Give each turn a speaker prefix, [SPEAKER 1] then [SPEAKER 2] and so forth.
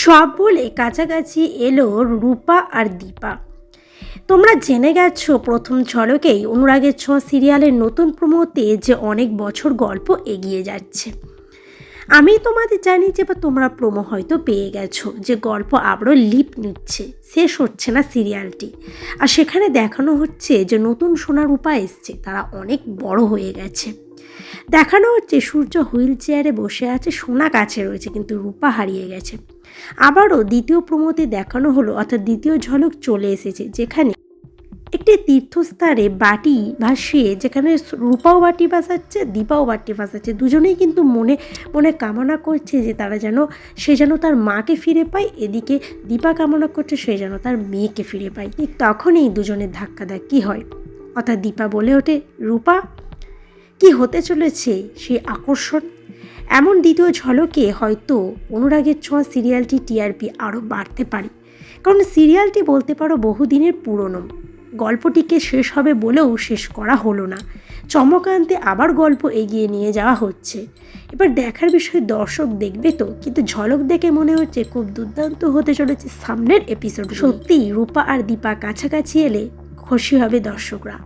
[SPEAKER 1] সব বলে কাছাকাছি এলো রূপা আর দীপা। তোমরা জেনে গেছো প্রথম ঝলকেই অনুরাগের ছোঁয়া সিরিয়ালের নতুন প্রোমোতে যে অনেক বছর গল্প এগিয়ে যাচ্ছে। আমি তোমাদের জানিয়েছি বা তোমরা প্রোমো হয়তো পেয়ে গেছো যে গল্প আবারও লিপ নিচ্ছে, শেষ হচ্ছে না সিরিয়ালটি। আর সেখানে দেখানো হচ্ছে যে নতুন সোনা রূপা এসছে, তারা অনেক বড় হয়ে গেছে। দেখানো হচ্ছে সূর্য হুইল চেয়ারে বসে আছে, সোনা কাছে রয়েছে, কিন্তু রূপা হারিয়ে গেছে। আবারও দ্বিতীয় প্রোমোতে দেখানো হলো, অর্থাৎ দ্বিতীয় ঝলক চলে এসেছে, যেখানে একটি তীর্থস্থানে বাটি ভাসিয়ে, যেখানে রূপাও বাটি ভাসাচ্ছে, দীপাও বাটি ভাসাচ্ছে। দুজনেই কিন্তু মনে মনে কামনা করছে যে সে যেন তার মাকে ফিরে পায়, এদিকে দীপা কামনা করছে সে যেন তার মেয়েকে ফিরে পায়। ঠিক তখনই দুজনের ধাক্কাধাক্কি হয়, অর্থাৎ দীপা বলে ওঠে, রূপা কি হতে চলেছে সেই আকর্ষণ। এমন দ্বিতীয় ঝলকে হয়তো অনুরাগের ছোঁয়া সিরিয়ালটি টিআরপি আরও বাড়তে পারে, কারণ সিরিয়ালটি বলতে পারো বহুদিনের পুরনো। গল্পটিকে শেষ হবে বলেও শেষ করা হলো না, চমক আনতে আবার গল্প এগিয়ে নিয়ে যাওয়া হচ্ছে। এবার দেখার বিষয় দর্শক দেখবে তো, কিন্তু ঝলক দেখে মনে হচ্ছে খুব দুর্দান্ত হতে চলেছে সামনের এপিসোড। সত্যি রূপা আর দীপা কাছাকাছি এলে খুশি হবে দর্শকরা।